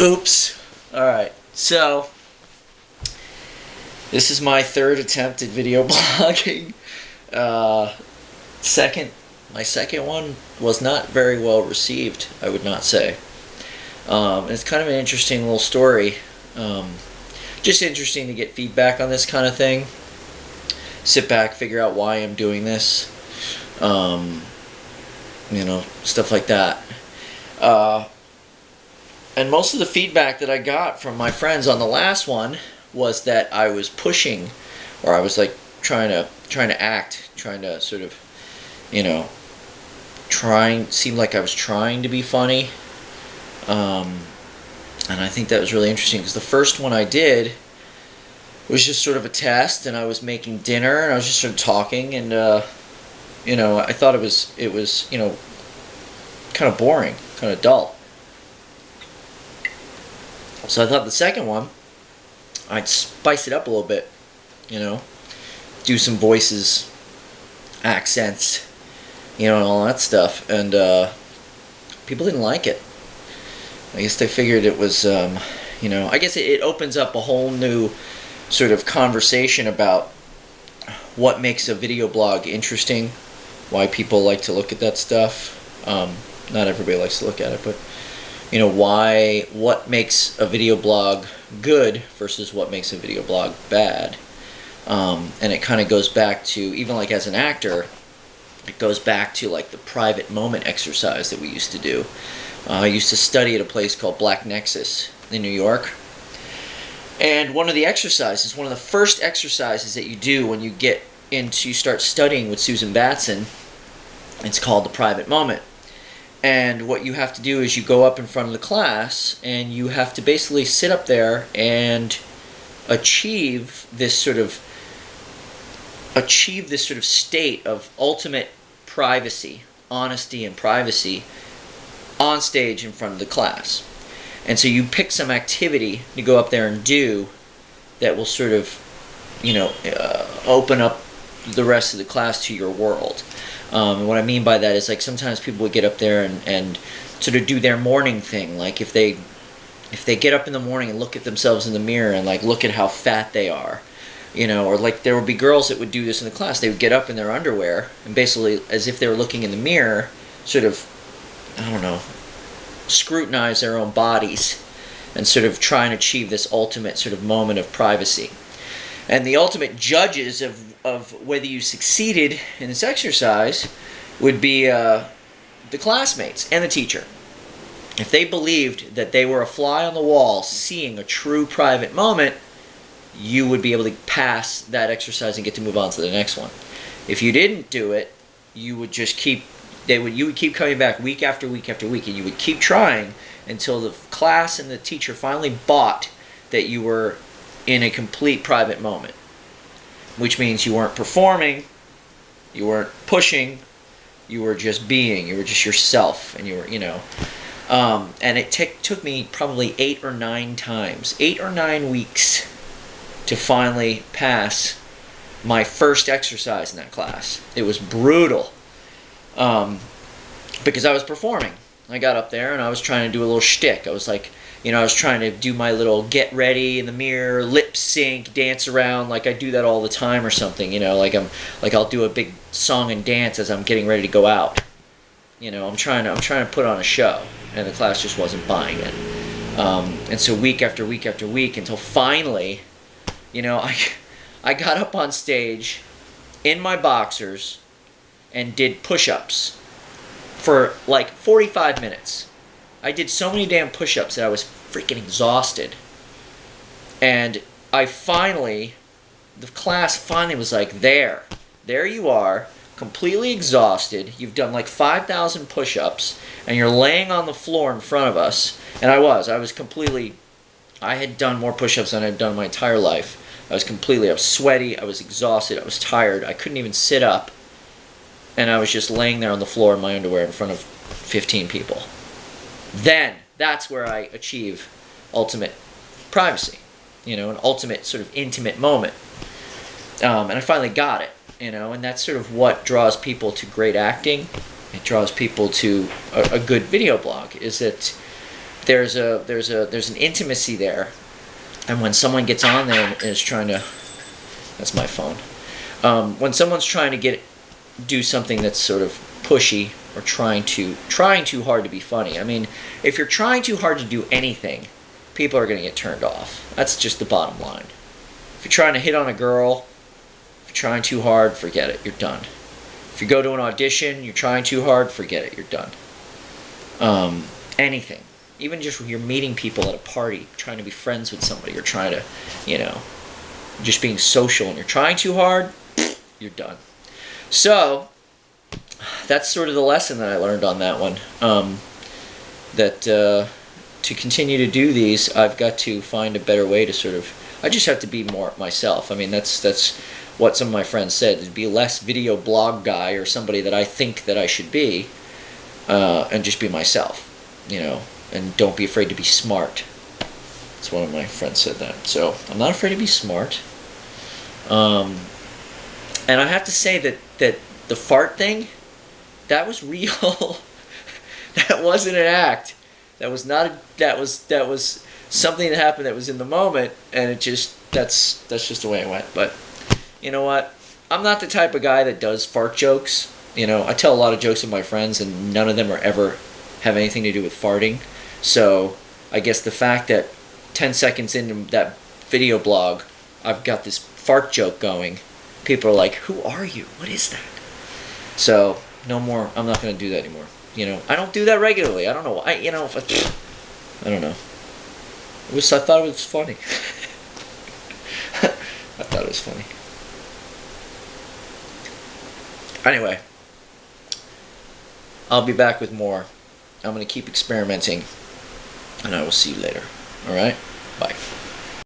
Oops. Alright, so this is my third attempt at video blogging. My second one was not very well received, I would not say. It's kind of an interesting little story. Just interesting to get feedback on this kind of thing. Sit back, figure out why I'm doing this. Stuff like that. And most of the feedback that I got from my friends on the last one was that I was pushing, or I was like trying to act, trying to sort of, seemed like I was trying to be funny. And I think that was really interesting because the first one I did was just sort of a test, and I was making dinner and I was just sort of talking, and I thought it was kind of boring, kind of dull. So I thought the second one, I'd spice it up a little bit, do some voices, accents, and all that stuff. And people didn't like it. I guess they figured it was, I guess it opens up a whole new sort of conversation about what makes a video blog interesting, why people like to look at that stuff. Not everybody likes to look at it, but what makes a video blog good versus what makes a video blog bad. And it kind of goes back to, even like as an actor, it goes back to like the private moment exercise that we used to do. I used to study at a place called Black Nexus in New York. And one of the first exercises that you do when you start studying with Susan Batson, it's called the private moment. And what you have to do is you go up in front of the class and you have to basically sit up there and achieve this sort of state of ultimate privacy, honesty and privacy on stage in front of the class. And so you pick some activity to go up there and do that will sort of, open up the rest of the class to your world. And what I mean by that is, like, sometimes people would get up there and sort of do their morning thing. Like if they get up in the morning and look at themselves in the mirror and like look at how fat they are, or like there would be girls that would do this in the class. They would get up in their underwear and basically, as if they were looking in the mirror, sort of, scrutinize their own bodies and sort of try and achieve this ultimate sort of moment of privacy. And the ultimate judges of whether you succeeded in this exercise would be the classmates and the teacher. If they believed that they were a fly on the wall seeing a true private moment, you would be able to pass that exercise and get to move on to the next one. If you didn't do it, you would just you would keep coming back week after week after week, and you would keep trying until the class and the teacher finally bought that you were in a complete private moment, which means you weren't performing, you weren't pushing, you were just being, you were just yourself, and you were, and it took me probably 8 or 9 weeks to finally pass my first exercise in that class. It was brutal, because I was performing. I got up there and I was trying to do a little shtick. I was like, I was trying to do my little get ready in the mirror, lip sync, dance around like I do that all the time or something. I'll do a big song and dance as I'm getting ready to go out. I'm trying to put on a show, and the class just wasn't buying it. And so week after week after week, until finally, I got up on stage in my boxers and did push-ups for like 45 minutes. I did so many damn push-ups that I was freaking exhausted. And the class finally was like, there you are, completely exhausted. You've done like 5,000 push-ups, and you're laying on the floor in front of us. And I was had done more push-ups than I'd done my entire life. I was sweaty, I was exhausted, I was tired, I couldn't even sit up. And I was just laying there on the floor in my underwear in front of 15 people. Then, that's where I achieve ultimate privacy, an ultimate sort of intimate moment. And I finally got it, and that's sort of what draws people to great acting. It draws people to a good video blog, is that there's an intimacy there, and when someone gets on there and is trying to, that's my phone. When someone's trying to do something that's sort of pushy or trying too hard to be funny. I mean, if you're trying too hard to do anything, people are going to get turned off. That's just the bottom line. If you're trying to hit on a girl, if you're trying too hard, forget it. You're done. If you go to an audition, you're trying too hard, forget it. You're done. Anything. Even just when you're meeting people at a party, trying to be friends with somebody, you're trying to, just being social, and you're trying too hard, you're done. So, that's sort of the lesson that I learned on that one. That to continue to do these, I've got to find a better way to sort of, I just have to be more myself. I mean, that's what some of my friends said, to be less video blog guy or somebody that I think that I should be, and just be myself, and don't be afraid to be smart. That's one of my friends said that. So I'm not afraid to be smart. And I have to say that the fart thing, that was real. That wasn't an act. That was not. That was something that happened that was in the moment, and that's just the way it went. But you know what? I'm not the type of guy that does fart jokes. I tell a lot of jokes with my friends, and none of them have anything to do with farting. So I guess the fact that 10 seconds into that video blog, I've got this fart joke going, people are like, "Who are you? What is that?" So no more. I'm not going to do that anymore. I don't do that regularly. I don't know. I don't know. I thought it was funny. I thought it was funny. Anyway, I'll be back with more. I'm going to keep experimenting, and I will see you later. All right? Bye.